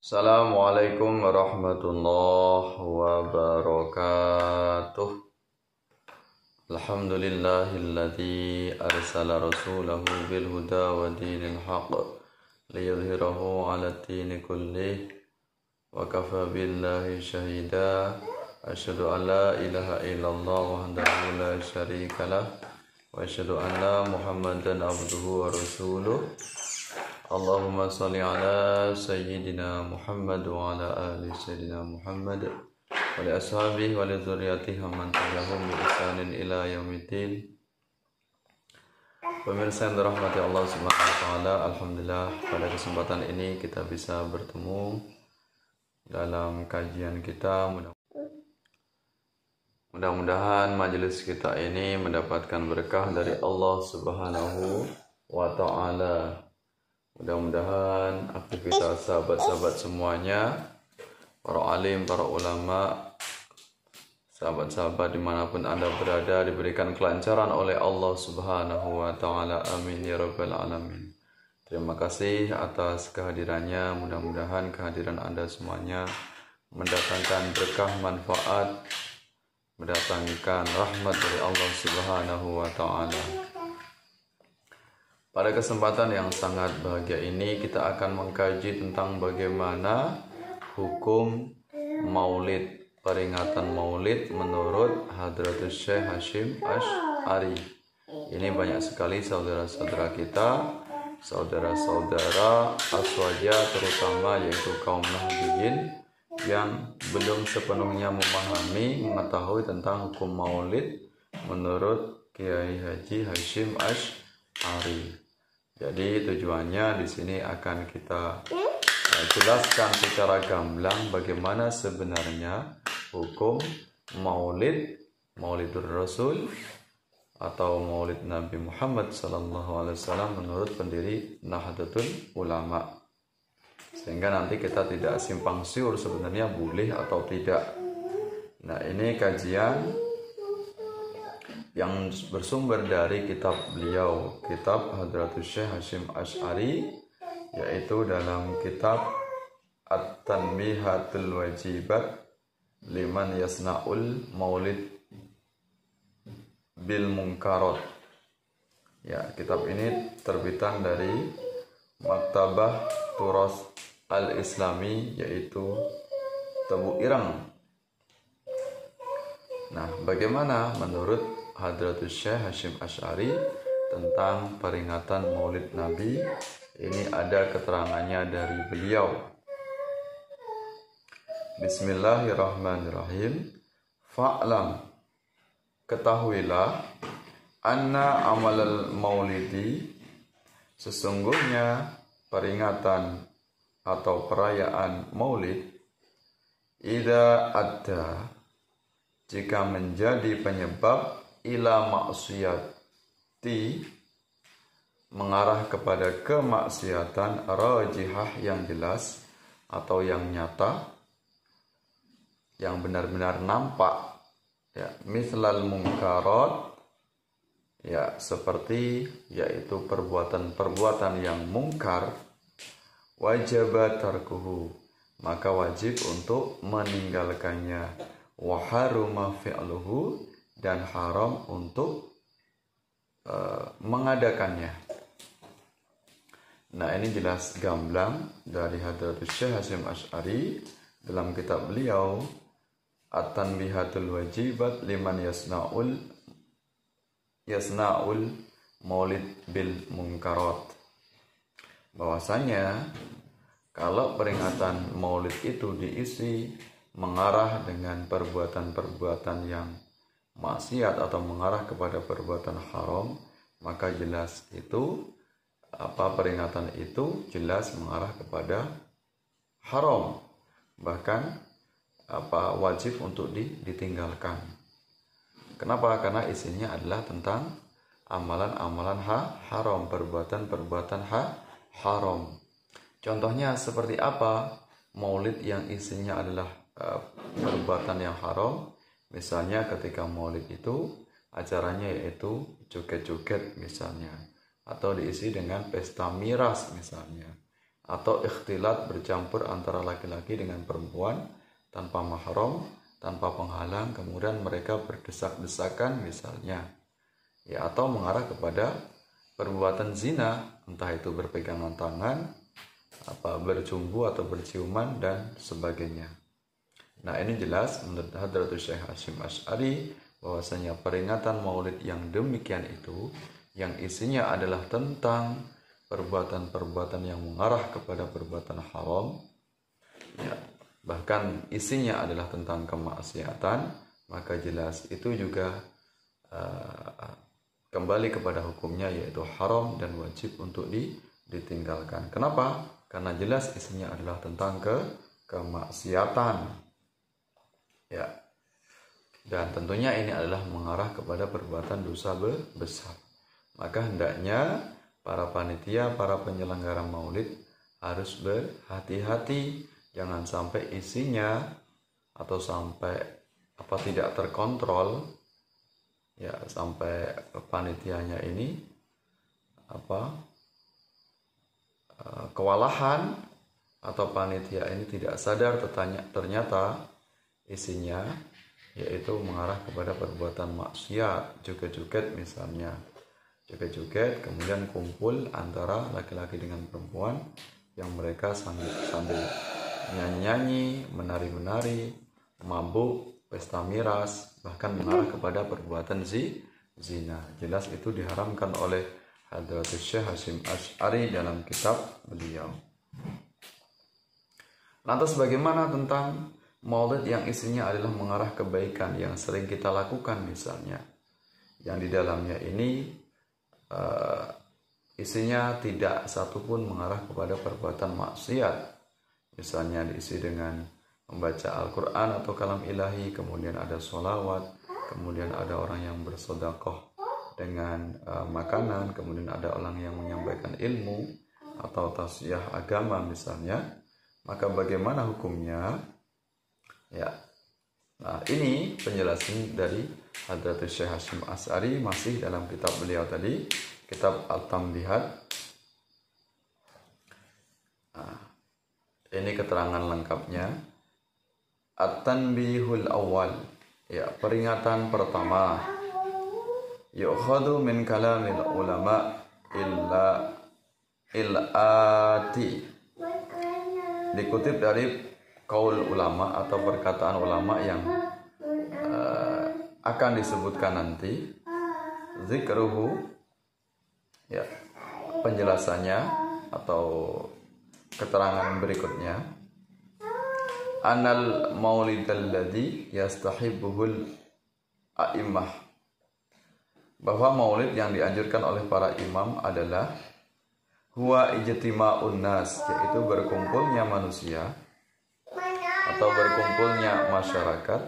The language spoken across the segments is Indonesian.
Assalamualaikum warahmatullahi wabarakatuh. Alhamdulillahilladzi arsala rasulahu bil huda wa dinil haqq liyudhhirahu 'alad dini kullih wa kafa billahi shahida. Asyhadu an la ilaha illallah wahdahu la syarikalah wa asyhadu anna Muhammadan abduhu wa rasuluh. Allahumma salli ala sayyidina Muhammad wa ala ali sayyidina Muhammad wa li ashabihi wa li dzurriyyatihi man tabi'ahum bi ihsanin ila yaumiddin. Pemirsa yang dirahmati Allah Subhanahu wa taala, alhamdulillah pada kesempatan ini kita bisa bertemu dalam kajian kita. Mudah-mudahan majelis kita ini mendapatkan berkah dari Allah Subhanahu wa taala. Mudah-mudahan aktivitas sahabat-sahabat semuanya, para alim, para ulama, sahabat-sahabat dimanapun Anda berada diberikan kelancaran oleh Allah Subhanahu wa ta'ala. Amin ya rabbal alamin. Terima kasih atas kehadirannya. Mudah-mudahan kehadiran Anda semuanya mendatangkan berkah, manfaat, mendatangkan rahmat dari Allah Subhanahu wa ta'ala. Pada kesempatan yang sangat bahagia ini kita akan mengkaji tentang bagaimana hukum maulid, peringatan maulid menurut Hadratus Syekh Hasyim Asy'ari. Ini banyak sekali saudara-saudara kita, saudara-saudara aswaja terutama yaitu kaum Nahdliyin yang belum sepenuhnya memahami, mengetahui tentang hukum maulid menurut Kiai Haji Hasyim Asy'ari. Jadi tujuannya di sini akan kita jelaskan secara gamblang bagaimana sebenarnya hukum Maulidur Rasul atau Maulid Nabi Muhammad SAW menurut pendiri Nahdlatul Ulama. Sehingga nanti kita tidak simpang siur sebenarnya boleh atau tidak. Nah, ini kajian yang bersumber dari kitab beliau, kitab Hadratus Syekh Hasyim Asy'ari, yaitu dalam kitab At-Tanbihatul Wajibat liman yasna'ul maulid bil munkarat. Ya, kitab ini terbitan dari Maktabah Turas Al-Islami, yaitu Tebu Ireng. Nah, bagaimana menurut Hadratus Syekh Hasyim Asy'ari tentang peringatan Maulid Nabi? Ini ada keterangannya dari beliau. Bismillahirrahmanirrahim. Fa'lam, ketahuilah, anna amalal maulidi, sesungguhnya peringatan atau perayaan maulid, idza adda, jika menjadi penyebab, ila maksiyati, mengarah kepada kemaksiatan, rajihah, yang jelas atau yang nyata, yang benar-benar nampak, ya, mislal munkarat, ya, seperti yaitu perbuatan-perbuatan yang mungkar, wajib tarkuhu, maka wajib untuk meninggalkannya, wa haruma fi'luhu, dan haram untuk mengadakannya. Nah, ini jelas gamblang dari Hadratus Syekh Hasyim Asy'ari dalam kitab beliau At-Tanbihatul Wajibat liman yasna'ul maulid bil munkarat, bahwasanya kalau peringatan maulid itu diisi mengarah dengan perbuatan-perbuatan yang maksiat atau mengarah kepada perbuatan haram, maka jelas itu peringatan itu jelas mengarah kepada haram, bahkan wajib untuk ditinggalkan. Kenapa? Karena isinya adalah tentang amalan-amalan haram, perbuatan-perbuatan haram. Contohnya seperti apa maulid yang isinya adalah perbuatan yang haram? Misalnya ketika maulid itu acaranya yaitu joget-joget misalnya, atau diisi dengan pesta miras misalnya, atau ikhtilat bercampur antara laki-laki dengan perempuan tanpa mahram, tanpa penghalang, kemudian mereka berdesak-desakan misalnya, ya, atau mengarah kepada perbuatan zina, entah itu berpegangan tangan, bercumbu atau berciuman dan sebagainya. Nah, ini jelas menurut Hadratus Syekh Hasyim Asy'ari bahwasanya peringatan Maulid yang demikian itu yang isinya adalah tentang perbuatan-perbuatan yang mengarah kepada perbuatan haram, ya, bahkan isinya adalah tentang kemaksiatan, maka jelas itu juga kembali kepada hukumnya, yaitu haram dan wajib untuk ditinggalkan. Kenapa? Karena jelas isinya adalah tentang kemaksiatan, ya, dan tentunya ini adalah mengarah kepada perbuatan dosa besar. Maka hendaknya para panitia, para penyelenggara maulid harus berhati-hati, jangan sampai isinya atau sampai tidak terkontrol, ya, sampai panitianya ini kewalahan atau panitia ini tidak sadar ternyata isinya yaitu mengarah kepada perbuatan maksiat, joget-joget misalnya, joget-joget kemudian kumpul antara laki-laki dengan perempuan yang mereka sambil nyanyi-nyanyi, menari-menari, mabuk, pesta miras, bahkan mengarah kepada perbuatan zina. Jelas itu diharamkan oleh Hadratus Syekh Hasyim Asy'ari dalam kitab beliau. Lantas bagaimana tentang maulid yang isinya adalah mengarah kebaikan yang sering kita lakukan misalnya, yang di dalamnya ini isinya tidak satupun mengarah kepada perbuatan maksiat, misalnya diisi dengan membaca Al-Quran atau kalam ilahi, kemudian ada sholawat, kemudian ada orang yang bersedekah dengan makanan, kemudian ada orang yang menyampaikan ilmu atau tausiah agama misalnya, maka bagaimana hukumnya? Ya, nah ini penjelasan dari Hadratus Syekh Hasyim Asy'ari masih dalam kitab beliau tadi, kitab At-Tanbihat. Nah, ini keterangan lengkapnya. At-Tanbihul Awal, ya, peringatan pertama. Yu'khadhu min kalamil ulama illati, dikutip dari kaul ulama atau perkataan ulama yang akan disebutkan nanti, zikruhu, ya, penjelasannya atau keterangan berikutnya, anal maulidal ladzi yastahibbuhul a'immah, bahwa maulid yang dianjurkan oleh para imam adalah huwa ijtima'un nas, yaitu berkumpulnya manusia atau berkumpulnya masyarakat,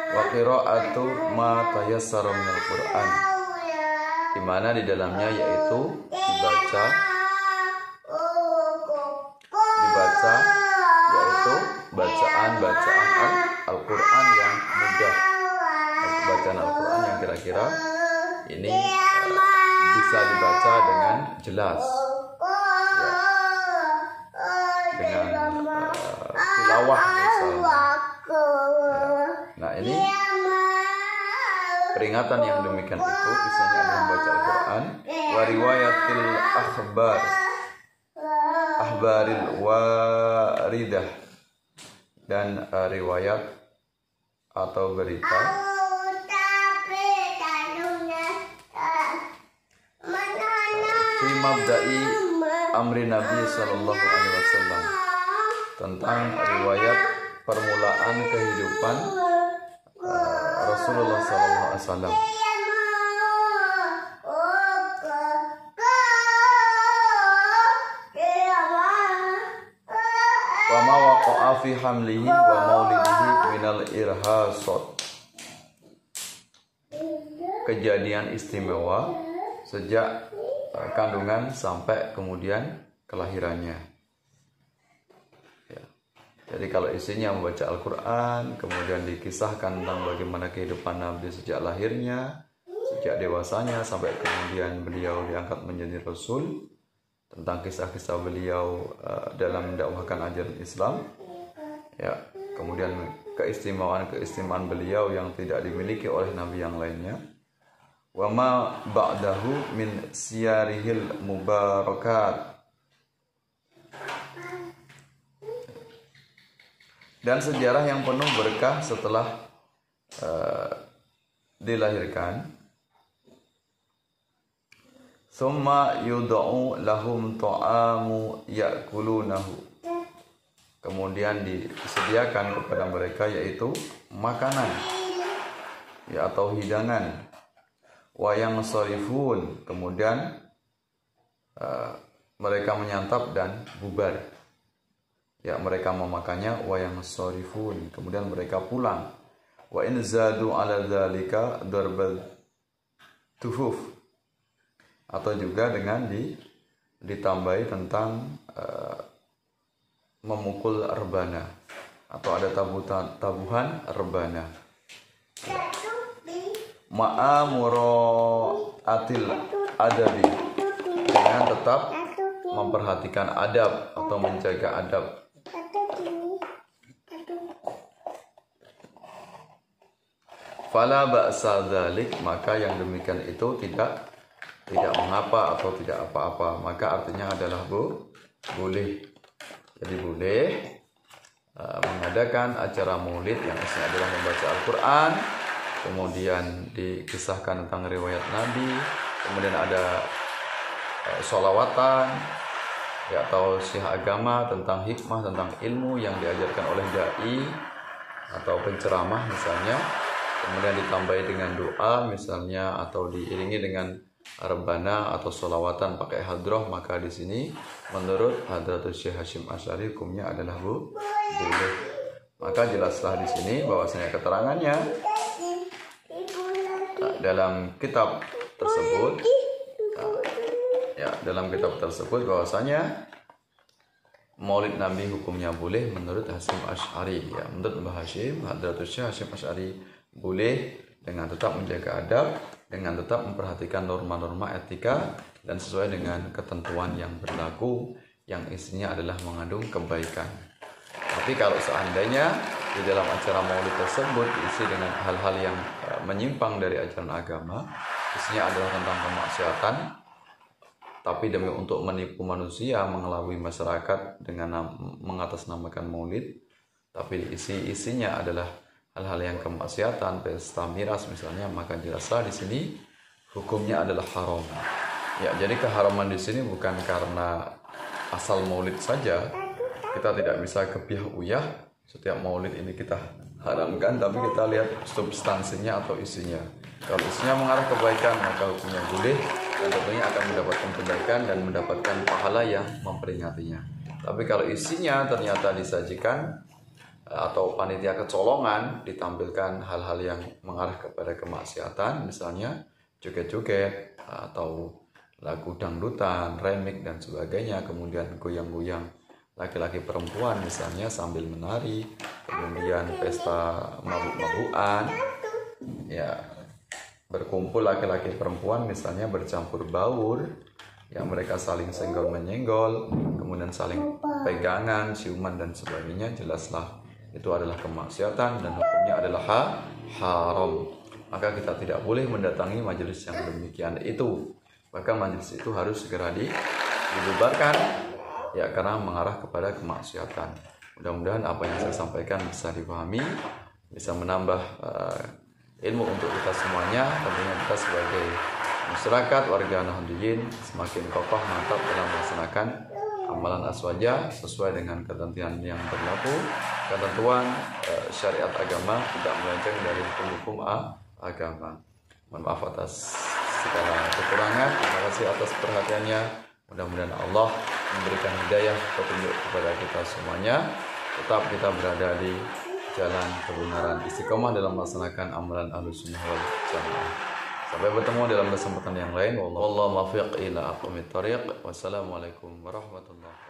wa qira'atu ma tayassara minal Qur'an, di mana di dalamnya yaitu dibaca yaitu bacaan Al-Quran yang mudah, bacaan Al-Quran yang kira-kira ini bisa dibaca dengan jelas, ya, dengan tilawah misalnya, ya. Nah, ini peringatan yang demikian itu isinya adalah membaca Al-Quran, wa riwayatil ahbaril waridah, dan riwayat atau berita fi mabda'i amri Nabi sallallahu alaihi wasallam, tentang riwayat permulaan kehidupan Rasulullah sallallahu alaihi wasallam. Wa ma waqa'a fi hamlihi wa maulidihi minal irhasat, kejadian istimewa sejak kandungan sampai kemudian kelahirannya, ya. Jadi kalau isinya membaca Al-Quran, kemudian dikisahkan tentang bagaimana kehidupan Nabi sejak lahirnya, sejak dewasanya sampai kemudian beliau diangkat menjadi Rasul, tentang kisah-kisah beliau dalam mendakwahkan ajaran Islam. Ya, kemudian keistimewaan beliau yang tidak dimiliki oleh nabi yang lainnya. Wa ma ba'dahu min siyarihil mubarakat. Dan sejarah yang penuh berkah setelah dilahirkan. Summa yud'u lahum ta'amu ya'kulunahu. Kemudian disediakan kepada mereka yaitu makanan ya atau hidangan. Wa yansarifun, kemudian mereka menyantap dan bubar. Ya, mereka memakannya. Wa yansarifun, kemudian mereka pulang. Wa in zadu ala dzalika darbal tuhuf, atau juga dengan ditambahi tentang memukul rebana, atau ada tabuhan rebana. Ma'amuraatil adabi, dengan tetap memperhatikan adab atau menjaga adab. Fala ba'sa dzalik, maka yang demikian itu tidak mengapa atau tidak apa-apa. Maka artinya adalah boleh. Jadi boleh mengadakan acara maulid yang isinya adalah membaca Al-Quran, kemudian dikisahkan tentang riwayat Nabi, kemudian ada sholawatan ya, atau syiah agama tentang hikmah, tentang ilmu yang diajarkan oleh dai atau penceramah misalnya, kemudian ditambahi dengan doa misalnya, atau diiringi dengan rebana atau sholawatan pakai hadroh. Maka di sini menurut Hadratus Syekh Hasyim Asy'ari hukumnya adalah boleh. Maka jelaslah di sini bahwasanya keterangannya dalam kitab tersebut, dalam kitab tersebut bahwasanya Maulid Nabi hukumnya boleh menurut Hasyim Asy'ari. Ya, menurut Mbah Hasyim, Hadratus Syekh Hasyim Asy'ari boleh dengan tetap menjaga adab, dengan tetap memperhatikan norma-norma etika dan sesuai dengan ketentuan yang berlaku, yang isinya adalah mengandung kebaikan. Tapi kalau seandainya di dalam acara maulid tersebut diisi dengan hal-hal yang menyimpang dari ajaran agama, isinya adalah tentang kemaksiatan, tapi demi untuk menipu manusia, mengelabui masyarakat dengan mengatasnamakan maulid, tapi isinya adalah hal-hal yang kemaksiatan, pesta miras misalnya, maka jelaslah di sini hukumnya adalah haram. Ya, jadi keharaman di sini bukan karena asal maulid saja. Kita tidak bisa kepiah uyah setiap maulid ini kita haramkan, tapi kita lihat substansinya atau isinya. Kalau isinya mengarah kebaikan, maka hukumnya boleh, dan tentunya akan mendapatkan kebaikan dan mendapatkan pahala yang memperingatinya. Tapi kalau isinya ternyata disajikan atau panitia kecolongan, ditampilkan hal-hal yang mengarah kepada kemaksiatan, misalnya joget-joget atau lagu dangdutan, remix dan sebagainya, kemudian goyang-goyang laki-laki perempuan misalnya sambil menari, kemudian pesta mabuk-mabukan, ya, berkumpul laki-laki perempuan misalnya bercampur baur, yang mereka saling senggol-menyenggol, kemudian saling pegangan, ciuman dan sebagainya, jelaslah itu adalah kemaksiatan dan hukumnya adalah haram. Maka kita tidak boleh mendatangi majelis yang demikian itu. Bahkan majelis itu harus segera dibubarkan, ya, karena mengarah kepada kemaksiatan. Mudah-mudahan apa yang saya sampaikan bisa dipahami, bisa menambah ilmu untuk kita semuanya. Tentunya kita sebagai masyarakat warga Nahdiyin semakin kokoh mantap dalam melaksanakan amalan aswaja sesuai dengan ketentuan yang berlaku, ketentuan syariat agama, tidak melenceng dari hukum-hukum agama. Mohon maaf atas segala kekurangan. Terima kasih atas perhatiannya. Mudah-mudahan Allah memberikan hidayah petunjuk kepada kita semuanya. Tetap kita berada di jalan kebenaran, istiqomah dalam melaksanakan amalan Ahlussunnah wal Jamaah. Sampai bertemu dalam kesempatan yang lain. Wallahu muwaffiq ila aqwamit thoriq. Wassalamualaikum warahmatullahi wabarakatuh.